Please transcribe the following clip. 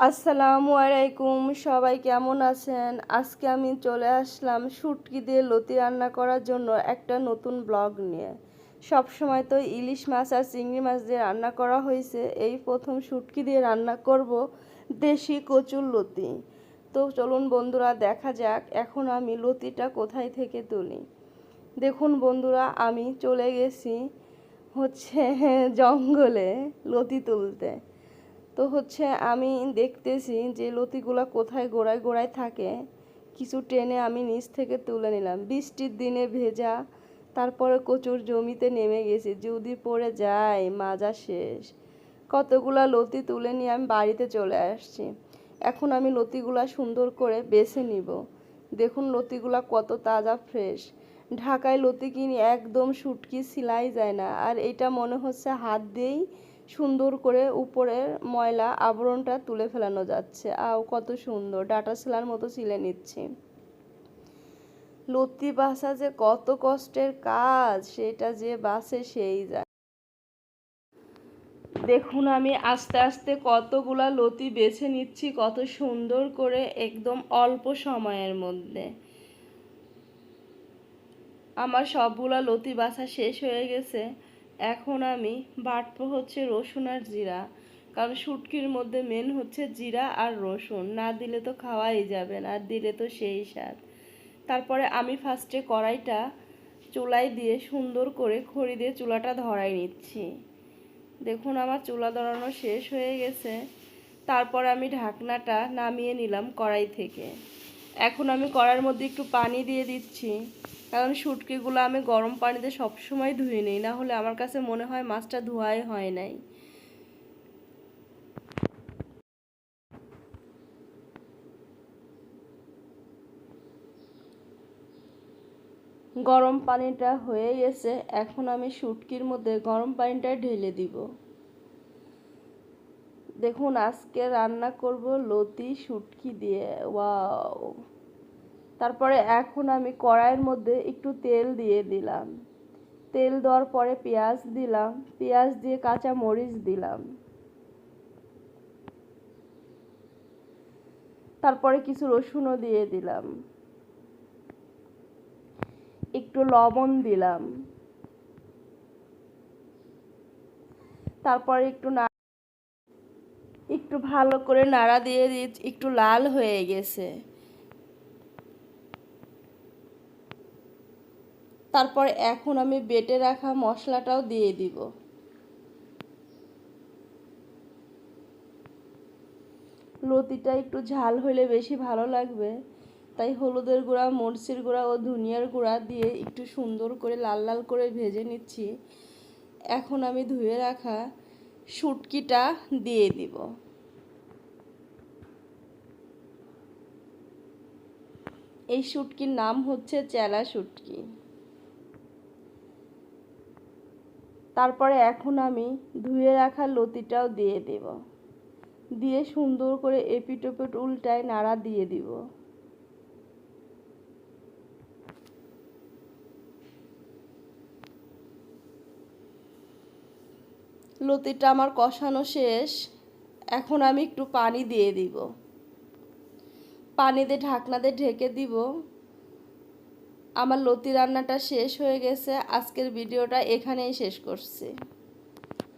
আসসালামু আলাইকুম, সবাই কেমন আছেন? আজকে আমি চলে আসলাম শুটকি দিয়ে লতি রান্না করার জন্য একটা নতুন ব্লগ নিয়ে। সব সময় তো ইলিশ মাছ আর চিংড়ি মাছ দিয়ে রান্না করা হয়েছে, এই প্রথম শুটকি দিয়ে রান্না করব দেশি কচুর লতি। তো চলুন বন্ধুরা, দেখা যাক এখন আমি লতিটা কোথায় থেকে তুলি। দেখুন বন্ধুরা, আমি চলে গেছি জঙ্গলে লতি তুলতে। তো আমি দেখতেছি যে লতিগুলা কোথায় গোড়ায় গোড়ায় থাকে, কিছু টেনে আমি নিচ থেকে তুলে নিলাম। বৃষ্টির দিনে ভেজা, তারপরে কচুর জমিতে নেমে গেছি, যদি পড়ে যায় মাজা শেষ। কতগুলা লতি তুলে নিয়ে আমি বাড়িতে চলে আসছি। এখন আমি লতিগুলা সুন্দর করে বেছে নিব। দেখুন লতিগুলা কত তাজা ফ্রেশ। ঢাকায় লতি কিনি একদম শুটকি ছিলাই যায় না, আর এটা মনে হচ্ছে হাত দিয়েই সুন্দর করে উপরের ময়লা আবরণটা তুলে ফেলানো যাচ্ছে। কত সুন্দর ডাটা সেলার মতো ছিলে নিচ্ছি। লতি বাছা যে কত কষ্টের কাজ, সেটা যে বাছে সেই যায়। দেখুন আমি আস্তে আস্তে কতগুলা লতি বেছে নিচ্ছি, কত সুন্দর করে, একদম অল্প সময়ের মধ্যে। আমার সবগুলা লতি বাছা শেষ হয়ে গেছে। এখন আমি বাটবো রসুন আর জিরা, কারণ শুটকির মধ্যে মেন জিরা আর রসুন, না দিলে তো খাওয়াই যাবে না, আর দিলে তো সেই স্বাদ। তারপরে আমি ফার্স্টে কড়াইটা চুলায় দিয়ে সুন্দর করে খড়ি দিয়ে চুলাটা ধরাই নিচ্ছি। দেখুন আমার চুলা ধরানো শেষ হয়ে গেছে। তারপর আমি ঢাকনাটা নামিয়ে নিলাম কড়াই থেকে। এখন আমি কড়াইয়ের মধ্যে একটু পানি দিয়ে দিচ্ছি, কারণ শুটকিগুলো আমি গরম পানিতে সবসময় ধুয়ে নিই, না হলে আমার কাছে মনে হয় মাছটা ধোয়াই হয় নাই। গরম পানিটা হয়ে গেছে, এখন আমি শুটকির মধ্যে গরম পানিটা ঢেলে দিব। দেখুন আজকে রান্না করব লতি শুটকি দিয়ে, ওয়াও। তারপরে এখন আমি কড়াইয়ের মধ্যে একটু তেল দিয়ে দিলাম। তেল দেওয়ার পরে পেঁয়াজ দিলাম, পেঁয়াজ দিয়ে কাঁচা মরিচ দিলাম। তারপরে কিছু রসুনও দিয়ে দিলাম, একটু লবণ দিলাম। তারপরে একটু ভালো করে নাড়া দিয়ে একটু লাল হয়ে গেছে। তারপর এখন আমি বেটে রাখা মশলাটাও দিয়ে দিব। লতিটা একটু ঝাল হলে বেশি ভালো লাগবে, তাই হলুদের গুঁড়া, মরিচের গুঁড়া ও ধনিয়ার গুঁড়া দিয়ে একটু সুন্দর করে লাল লাল করে ভেজে নিচ্ছি। এখন আমি ধুয়ে রাখা শুটকিটা দিয়ে দিব। এই শুটকির নাম চেলা শুটকি। তারপরে এখন আমি ধুয়ে রাখা লতিটাও দিয়ে দেব, দিয়ে সুন্দর করে এপিট ওপিট উল্টায় নাড়া দিয়ে দিব। লতিটা আমার কষানো শেষ, এখন আমি একটু পানি দিয়ে দিব। পানি দিয়ে ঢাকনা দিয়ে ঢেকে দিব। আমার লতি রান্নাটা শেষ হয়ে গেছে। আজকের ভিডিওটা এখানেই শেষ করছি।